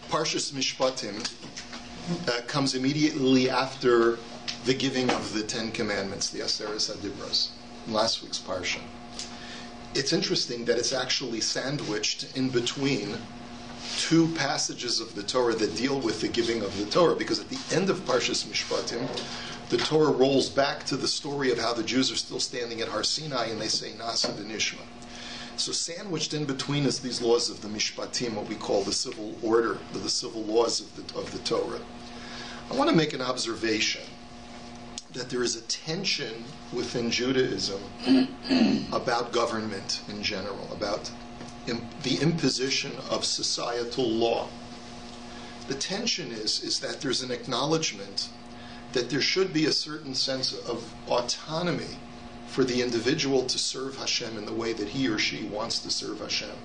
Parshas Mishpatim comes immediately after the giving of the Ten Commandments, the Aseres HaDibros, in last week's Parsha. It's interesting that it's actually sandwiched in between two passages of the Torah that deal with the giving of the Torah, because at the end of Parshas Mishpatim, the Torah rolls back to the story of how the Jews are still standing at Har Sinai and they say Nasa v'Nishma. So sandwiched in between is these laws of the Mishpatim, what we call the civil order, the civil laws of the Torah. I want to make an observation that there is a tension within Judaism about government in general, about the imposition of societal law. The tension is that there's an acknowledgement that there should be a certain sense of autonomy for the individual to serve Hashem in the way that he or she wants to serve Hashem.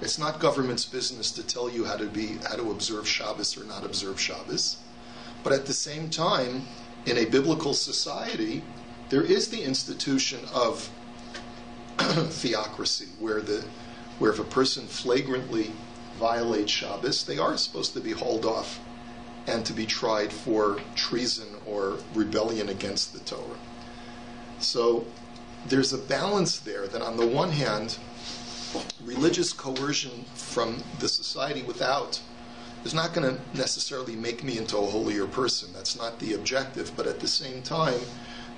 It's not government's business to tell you how to observe Shabbos or not observe Shabbos. But at the same time, in a biblical society, there is the institution of theocracy, where if a person flagrantly violates Shabbos, they are supposed to be hauled off and to be tried for treason or rebellion against the Torah. So there's a balance there that on the one hand, religious coercion from the society without is not going to necessarily make me into a holier person. That's not the objective. But at the same time,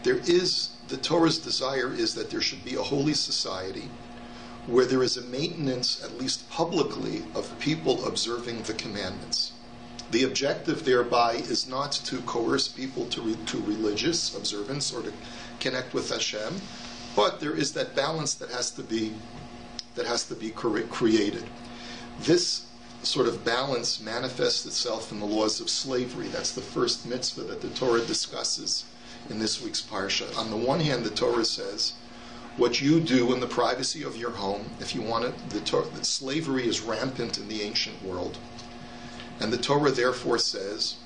the Torah's desire is that there should be a holy society where there is a maintenance, at least publicly, of people observing the commandments. The objective thereby is not to coerce people to religious observance or to connect with Hashem, but there is that balance that has to be created. This sort of balance manifests itself in the laws of slavery. That's the first mitzvah that the Torah discusses in this week's Parsha. On the one hand, the Torah says, what you do in the privacy of your home, if you want it, slavery is rampant in the ancient world. And the Torah therefore says,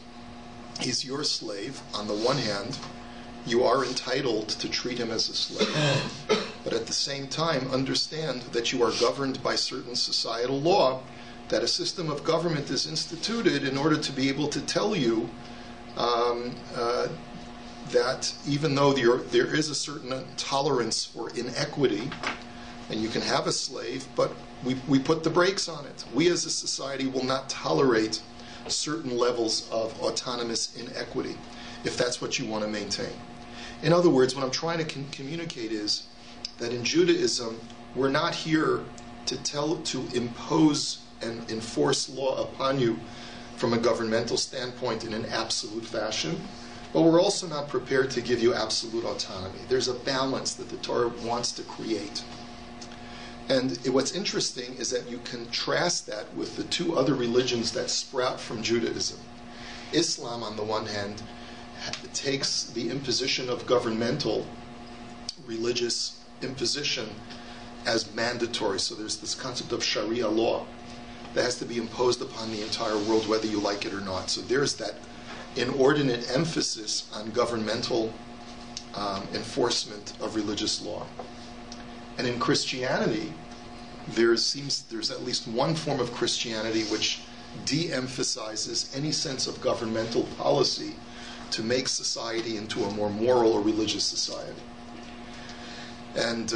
he's your slave. On the one hand, you are entitled to treat him as a slave. But at the same time, understand that you are governed by certain societal law, that a system of government is instituted in order to be able to tell you that even though there is a certain tolerance for inequity, and you can have a slave, but we put the brakes on it. We as a society will not tolerate certain levels of autonomous inequity if that's what you want to maintain. In other words, what I'm trying to communicate is that in Judaism, we're not here to impose and enforce law upon you from a governmental standpoint in an absolute fashion, but we're also not prepared to give you absolute autonomy. There's a balance that the Torah wants to create. And what's interesting is that you contrast that with the two other religions that sprout from Judaism. Islam, on the one hand, takes the imposition of governmental religious imposition as mandatory. So there's this concept of Sharia law that has to be imposed upon the entire world, whether you like it or not. So there's that inordinate emphasis on governmental enforcement of religious law. And in Christianity, there's at least one form of Christianity which de-emphasizes any sense of governmental policy to make society into a more moral or religious society. And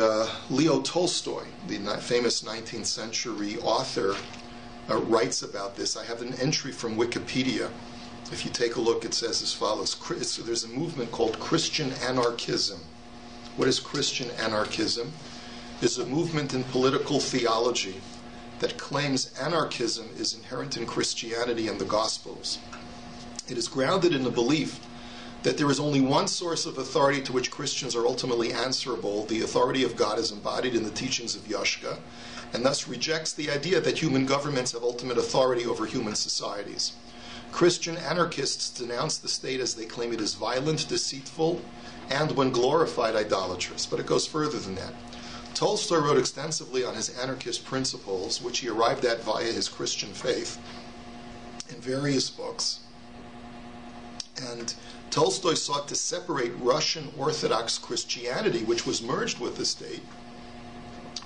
Leo Tolstoy, the famous 19th century author, writes about this. I have an entry from Wikipedia. If you take a look, it says as follows. There's a movement called Christian anarchism. What is Christian anarchism? It's a movement in political theology that claims anarchism is inherent in Christianity and the Gospels. It is grounded in the belief that there is only one source of authority to which Christians are ultimately answerable. The authority of God is embodied in the teachings of Yashka, and thus rejects the idea that human governments have ultimate authority over human societies. Christian anarchists denounce the state as they claim it is violent, deceitful, and when glorified, idolatrous. But it goes further than that. Tolstoy wrote extensively on his anarchist principles, which he arrived at via his Christian faith, in various books. And Tolstoy sought to separate Russian Orthodox Christianity, which was merged with the state,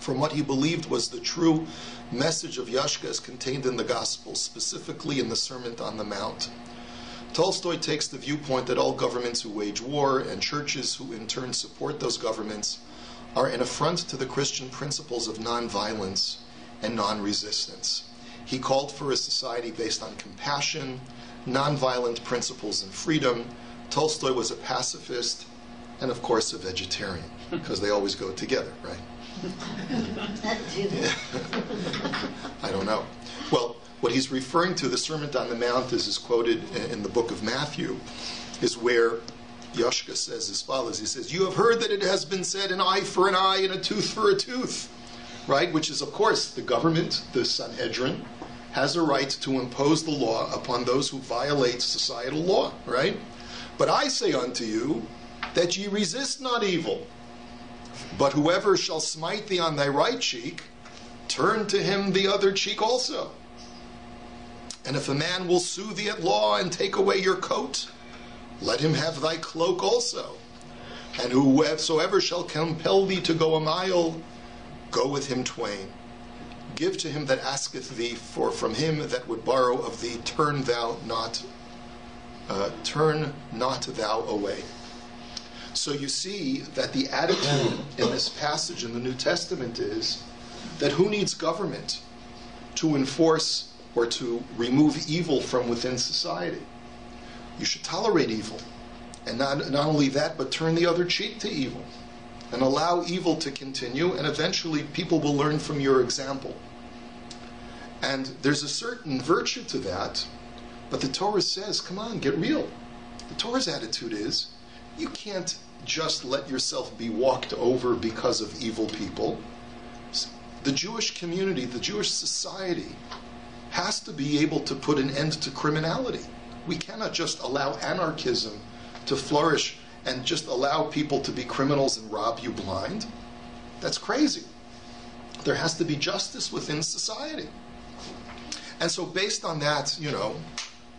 from what he believed was the true message of Yashka as contained in the Gospel, specifically in the Sermon on the Mount. Tolstoy takes the viewpoint that all governments who wage war and churches who in turn support those governments are an affront to the Christian principles of nonviolence and non-resistance. He called for a society based on compassion, nonviolent principles, and freedom. Tolstoy was a pacifist and, of course, a vegetarian, because they always go together, right? Yeah. I don't know. Well, what he's referring to, the Sermon on the Mount, as is quoted in the book of Matthew, is where Yashka says as follows. He says, "You have heard that it has been said, an eye for an eye and a tooth for a tooth," right? Which is, of course, the government, the Sanhedrin, has a right to impose the law upon those who violate societal law, right? "But I say unto you that ye resist not evil, but whoever shall smite thee on thy right cheek, turn to him the other cheek also. And if a man will sue thee at law and take away your coat, let him have thy cloak also. And whosoever shall compel thee to go a mile, go with him twain. Give to him that asketh thee, for from him that would borrow of thee, turn not thou away." So you see that the attitude in this passage in the New Testament is that who needs government to enforce or to remove evil from within society? You should tolerate evil. And not only that, but turn the other cheek to evil and allow evil to continue, and eventually people will learn from your example. And there's a certain virtue to that, but the Torah says, come on, get real. The Torah's attitude is, you can't just let yourself be walked over because of evil people. The Jewish community, the Jewish society, has to be able to put an end to criminality. We cannot just allow anarchism to flourish and just allow people to be criminals and rob you blind. That's crazy. There has to be justice within society. And so based on that, you know,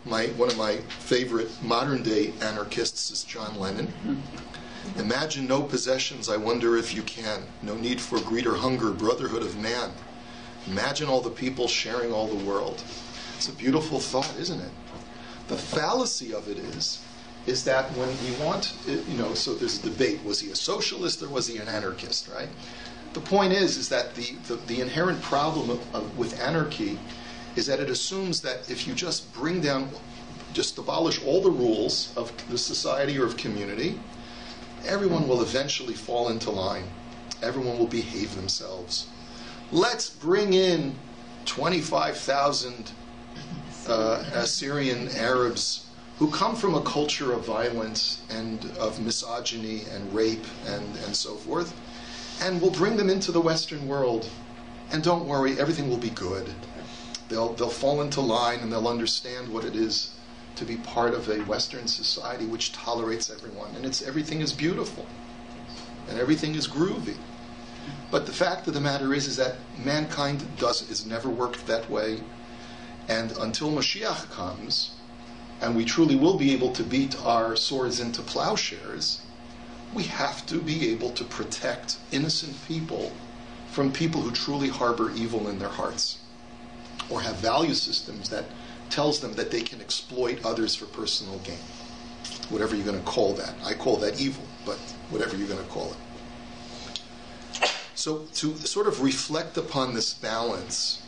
one of my favorite modern day anarchists is John Lennon. Imagine no possessions, I wonder if you can. No need for greed or hunger, brotherhood of man. Imagine all the people sharing all the world. It's a beautiful thought, isn't it? The fallacy of it is that when we want, you know, so there's a debate, was he a socialist or was he an anarchist, right? The point is that the inherent problem with anarchy is that it assumes that if you just bring down, just abolish all the rules of the society or of community, everyone will eventually fall into line. Everyone will behave themselves. Let's bring in 25,000 Assyrian Arabs who come from a culture of violence and of misogyny and rape and so forth, and we'll bring them into the Western world. And don't worry, everything will be good. They'll fall into line and they'll understand what it is to be part of a Western society which tolerates everyone. And everything is beautiful. And everything is groovy. But the fact of the matter is that mankind is never worked that way. And until Mashiach comes, and we truly will be able to beat our swords into plowshares, we have to be able to protect innocent people from people who truly harbor evil in their hearts, or have value systems that tells them that they can exploit others for personal gain. Whatever you're going to call that. I call that evil, but whatever you're going to call it. So to sort of reflect upon this balance,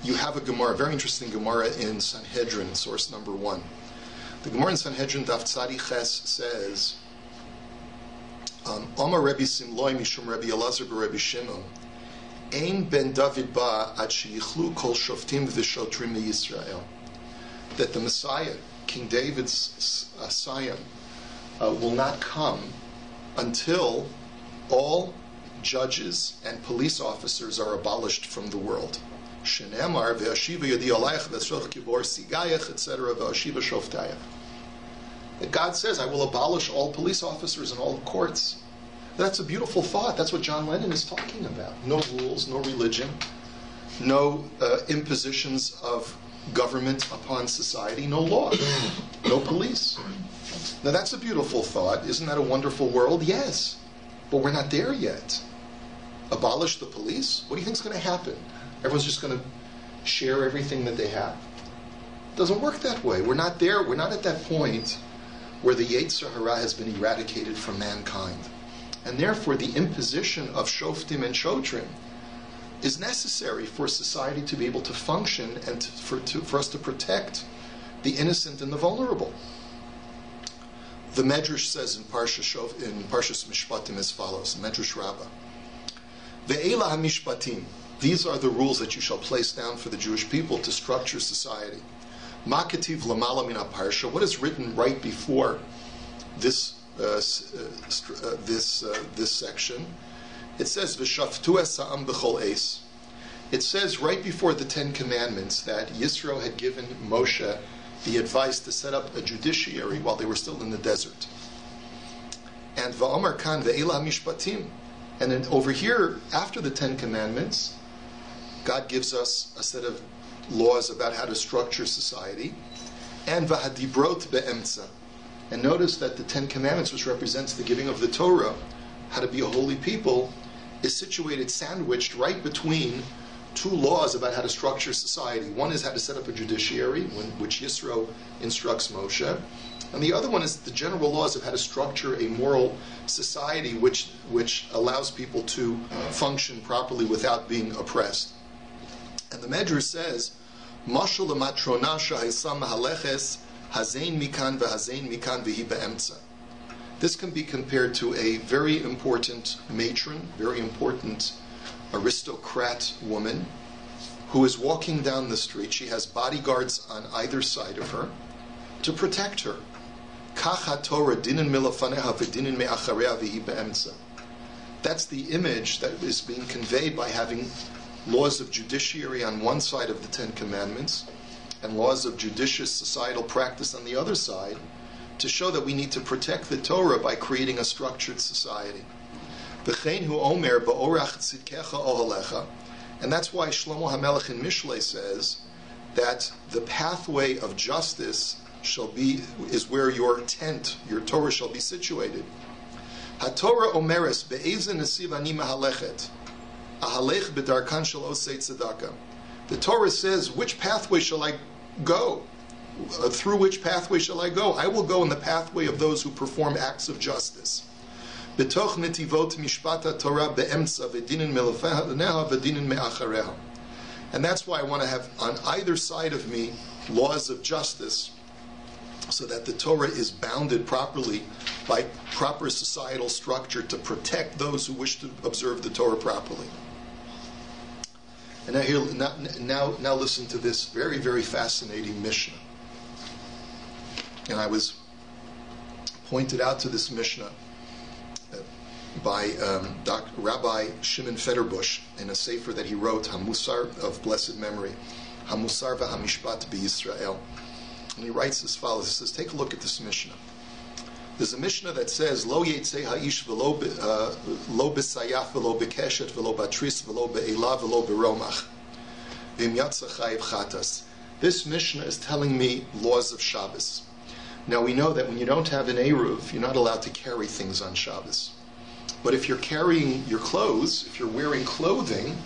you have a Gemara, a very interesting Gemara in Sanhedrin, source number 1. The Gemara in Sanhedrin, Daf Tzadi Ches, says, Omar Rebbe Simloi Mishum Rebbe Elazar Rebbe Shimon, Ein ben David ba ad sheyichlu kol shoftim v'shotrim Yisrael. That the Messiah, King David's scion, will not come until all judges and police officers are abolished from the world. Shenemar ve'ashiva yadi alayach v'sroch kibor sigayach, etc. ve'ashiva shoftayach. That God says, I will abolish all police officers and all courts. That's a beautiful thought. That's what John Lennon is talking about. No rules, no religion, no impositions of government upon society, no law, no police. Now that's a beautiful thought. Isn't that a wonderful world? Yes. But we're not there yet. abolish the police? What do you think is going to happen? Everyone's just going to share everything that they have? It doesn't work that way. We're not there. We're not at that point where the Yetzer Hara has been eradicated from mankind. And therefore, the imposition of shoftim and shotrim is necessary for society to be able to function and for us to protect the innocent and the vulnerable. The Medrash says in Parshas Mishpatim as follows, Medrash Rabbah, Ve'ela ha-mishpatim, these are the rules that you shall place down for the Jewish people to structure society. Ma ketiv lamala min ha-parsha, what is written right before this section? It says, V'shaftu es ha'am b'chol eis. It says right before the Ten Commandments that Yisro had given Moshe the advice to set up a judiciary while they were still in the desert. And va'omar kan ve'ela mishpatim. And then over here, after the Ten Commandments, God gives us a set of laws about how to structure society. And v'hadibrot be'emtza. And notice that the Ten Commandments, which represents the giving of the Torah, how to be a holy people, is situated, sandwiched right between two laws about how to structure society. One is how to set up a judiciary, which Yisro instructs Moshe, and the other one is the general laws of how to structure a moral society which allows people to function properly without being oppressed. And the Medrash says, Mashal matrona shahisa mahaleches hazein mikan v'hazein mikan v'hi be'emtza. This can be compared to a very important matron, very important aristocrat woman who is walking down the street. She has bodyguards on either side of her to protect her. That's the image that is being conveyed by having laws of judiciary on one side of the Ten Commandments and laws of judicious societal practice on the other side, to show that we need to protect the Torah by creating a structured society. And that's why Shlomo HaMelech in Mishlei says that the pathway of justice is where your tent, your Torah shall be situated. HaTorah omeres be'ezen nesiv ani mahalechet ahalech b'darkan shel osei tzedakah. The Torah says, which pathway shall I go? Through which pathway shall I go? I will go in the pathway of those who perform acts of justice. Betoch netivot mishpat Torah be'emtza v'dinin melefaneha v'dinin me'achareha. And that's why I want to have on either side of me laws of justice, so that the Torah is bounded properly by proper societal structure to protect those who wish to observe the Torah properly. And now listen to this very, very fascinating Mishnah. And I was pointed out to this Mishnah by Rabbi Shimon Federbush in a sefer that he wrote, Hamusar of blessed memory, Hamusar v'hamishpat b'Yisrael. And he writes as follows. He says, take a look at this Mishnah. There's a Mishnah that says, Lo yetzei ha'ish v'lo b'sayaf v'lo b'keshet v'lo b'tris v'lo b'ela v'lo b'romach v'im yatsa chayiv chatas. This Mishnah is telling me laws of Shabbos. Now we know that when you don't have an Eruv, you're not allowed to carry things on Shabbos. But if you're carrying your clothes, if you're wearing clothing,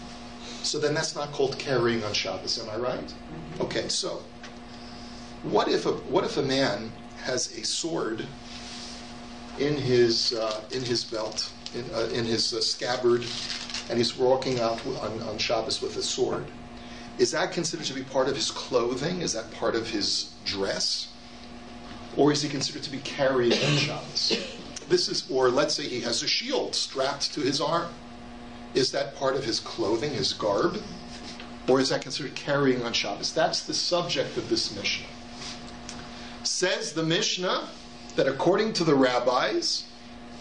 so then that's not called carrying on Shabbos. Am I right? Okay, so what if a man has a sword in his belt, in his scabbard, and he's walking out on Shabbos with a sword? Is that considered to be part of his clothing? Is that part of his dress? Or is he considered to be carrying on Shabbos? Or let's say he has a shield strapped to his arm. Is that part of his clothing, his garb? Or is that considered carrying on Shabbos? That's the subject of this Mishnah. Says the Mishnah that according to the rabbis,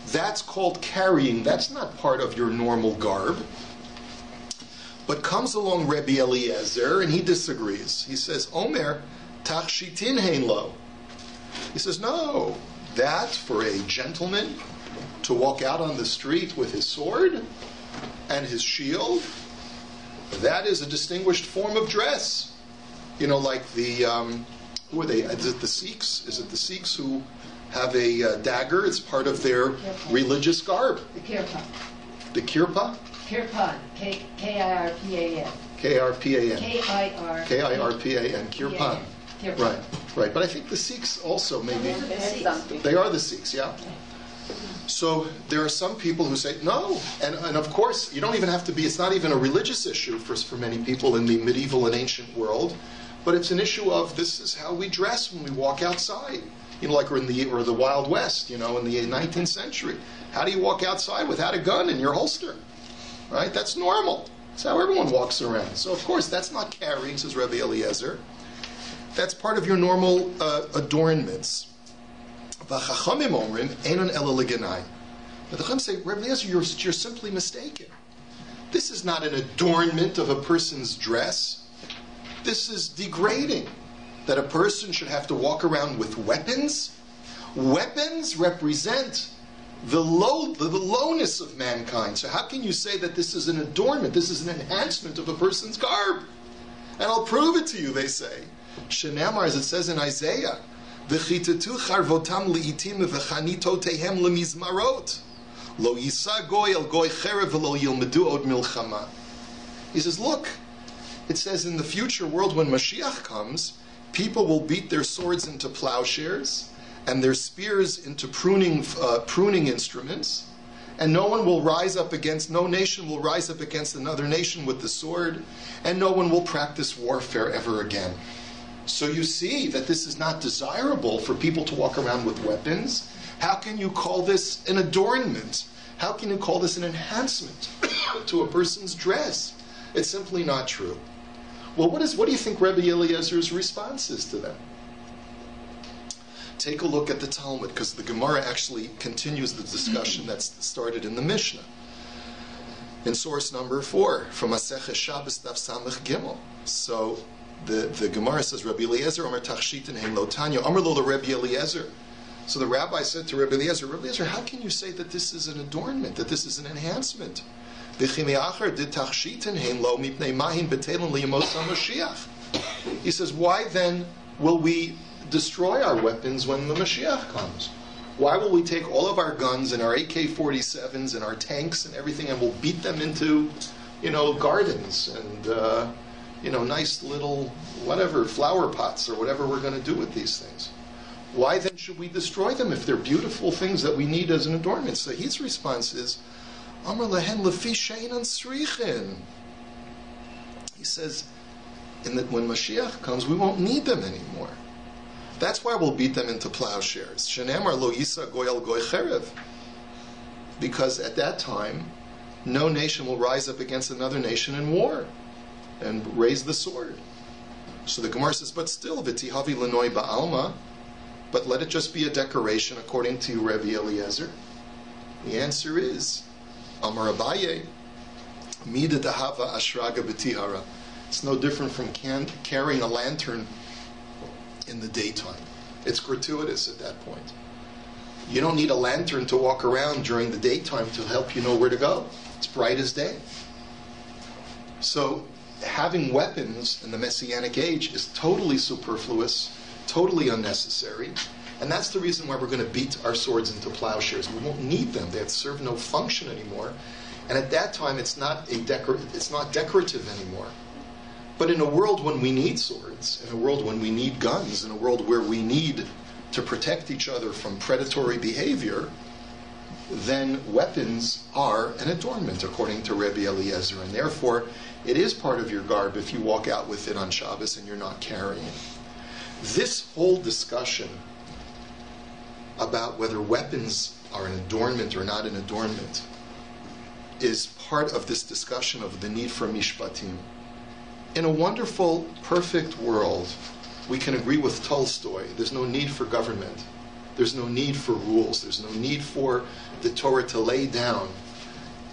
that's called carrying. That's not part of your normal garb. But comes along Rabbi Eliezer and he disagrees. He says, Omer, tachshitin hein lo. He says, no, that for a gentleman to walk out on the street with his sword and his shield, that is a distinguished form of dress. You know, like the, who are they? Is it the Sikhs? Is it the Sikhs who have a dagger? It's part of their religious garb. The kirpa. The kirpa? Kirpan, K-I-R-P-A-N. K-R-P-A-N. K-I-R. K-I-R-P-A-N, Kirpan. Kirpan. Right. But I think the Sikhs also maybe, Sikhs. they are the Sikhs, yeah. So there are some people who say, no, and of course, you don't even have to be, it's not even a religious issue for many people in the medieval and ancient world, but it's an issue of this is how we dress when we walk outside. You know, like or the Wild West, you know, in the 19th century. How do you walk outside without a gun in your holster? Right? That's normal. That's how everyone walks around. So, of course, that's not carrying, says Rabbi Eliezer. That's part of your normal adornments. V'chachamim omrim, einon ela leganai. But the Chacham say, Rabbi Eliezer, you're simply mistaken. This is not an adornment of a person's dress. This is degrading. That a person should have to walk around with weapons? Weapons represent the lowness of mankind. So how can you say that this is an adornment, this is an enhancement of a person's garb? And I'll prove it to you, they say. Shenamar, as it says in Isaiah, V'chitetu charvotam li'itim v'chanitotehem lemizmarot. Lo yisa goy el goy cherev v'lo yilmedu od milchama. He says, look, it says in the future world when Mashiach comes, people will beat their swords into plowshares and their spears into pruning instruments, and no nation will rise up against another nation with the sword, and no one will practice warfare ever again. So you see that this is not desirable for people to walk around with weapons. How can you call this an adornment? How can you call this an enhancement to a person's dress? It's simply not true. Well, what do you think Rabbi Eliezer's response is to them? Take a look at the Talmud, because the Gemara actually continues the discussion that's started in the Mishnah. In source number 4, from Masechet Shabbos Daf Samech Gimel. So the Gemara says, Rabbi Eliezer Omer Tachshitin Hein Lo Tanya Omer Lo Rabbi Eliezer. So the rabbi said to Rabbi Eliezer, how can you say that this is an adornment, that this is an enhancement? He says, why then will we destroy our weapons when the Mashiach comes? Why will we take all of our guns and our AK-47s and our tanks and everything and we'll beat them into, gardens and, nice little, whatever, flower pots or whatever we're going to do with these things? Why then should we destroy them if they're beautiful things that we need as an adornment? So his response is, Amar lehen lefi she'enan srichin. He says, when Mashiach comes, we won't need them anymore. That's why we'll beat them into plowshares. Shenamar lo yisa goy al goy cherev. Because at that time, no nation will rise up against another nation in war and raise the sword. So the Gemara says, but still, v'tihavi lenoi ba'alma, but let it just be a decoration according to Rabbi Eliezer. The answer is, Amar Abaye, Mida Dahava Ashraga B'tihara. It's no different from carrying a lantern in the daytime. It's gratuitous at that point. You don't need a lantern to walk around during the daytime to help you know where to go. It's bright as day. So having weapons in the Messianic age is totally superfluous, totally unnecessary. And that's the reason why we're going to beat our swords into plowshares. We won't need them. They serve no function anymore. And at that time, it's not decorative anymore. But in a world when we need swords, in a world when we need guns, in a world where we need to protect each other from predatory behavior, then weapons are an adornment, according to Rabbi Eliezer. And therefore, it is part of your garb if you walk out with it on Shabbos and you're not carrying it. This whole discussion about whether weapons are an adornment or not an adornment is part of this discussion of the need for Mishpatim. In a wonderful, perfect world, we can agree with Tolstoy. There's no need for government. There's no need for rules. There's no need for the Torah to lay down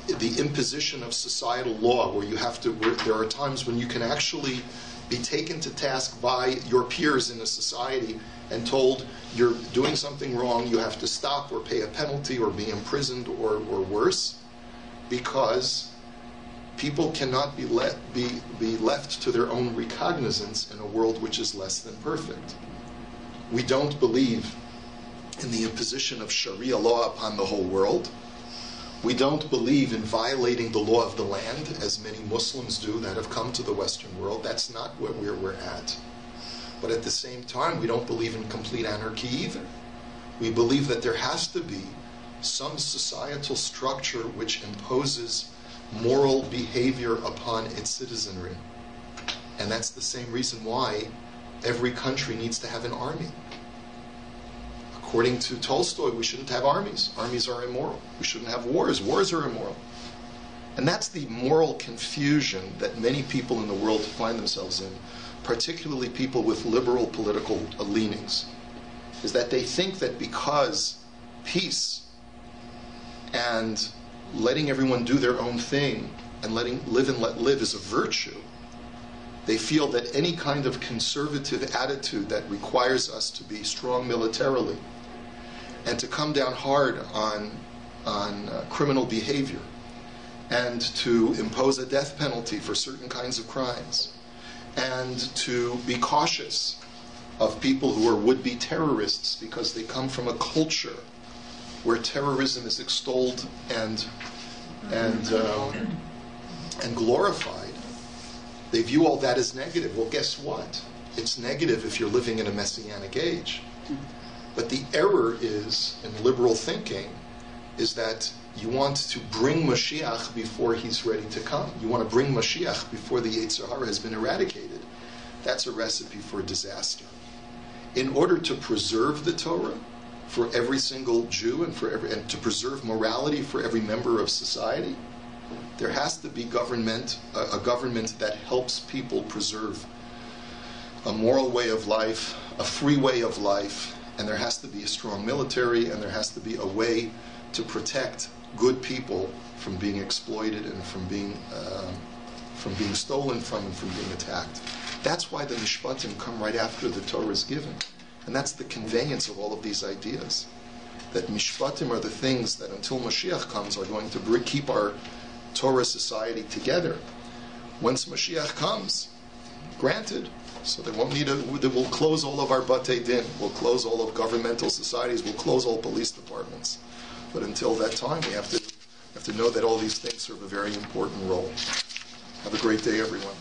the imposition of societal law where there are times when you can actually be taken to task by your peers in a society and told you're doing something wrong, you have to stop or pay a penalty or be imprisoned or worse, because people cannot be left to their own recognizance in a world which is less than perfect. We don't believe in the imposition of Sharia law upon the whole world. We don't believe in violating the law of the land, as many Muslims do that have come to the Western world. That's not where we're at. But at the same time, we don't believe in complete anarchy either. We believe that there has to be some societal structure which imposes moral behavior upon its citizenry. And that's the same reason why every country needs to have an army. According to Tolstoy, we shouldn't have armies. Armies are immoral. We shouldn't have wars. Wars are immoral. And that's the moral confusion that many people in the world find themselves in, particularly people with liberal political leanings, is that they think that because peace and letting everyone do their own thing and letting live and let live is a virtue, they feel that any kind of conservative attitude that requires us to be strong militarily and to come down hard on criminal behavior and to impose a death penalty for certain kinds of crimes and to be cautious of people who are would-be terrorists because they come from a culture where terrorism is extolled and glorified. They view all that as negative. Well, guess what? It's negative if you're living in a messianic age. But the error is, in liberal thinking, is that you want to bring Mashiach before he's ready to come. You want to bring Mashiach before the Yetzer Hara has been eradicated. That's a recipe for disaster. In order to preserve the Torah for every single Jew and to preserve morality for every member of society, there has to be a government that helps people preserve a moral way of life, a free way of life, and there has to be a strong military, and there has to be a way to protect good people from being exploited and from being stolen from and from being attacked. That's why the Mishpatim come right after the Torah is given. And that's the conveyance of all of these ideas. That Mishpatim are the things that until Mashiach comes are going to keep our Torah society together. Once Mashiach comes, granted, so they won't need we'll close all of our Batei Din, we'll close all of governmental societies, we'll close all police departments. But until that time, we have to know that all these things serve a very important role. Have a great day, everyone.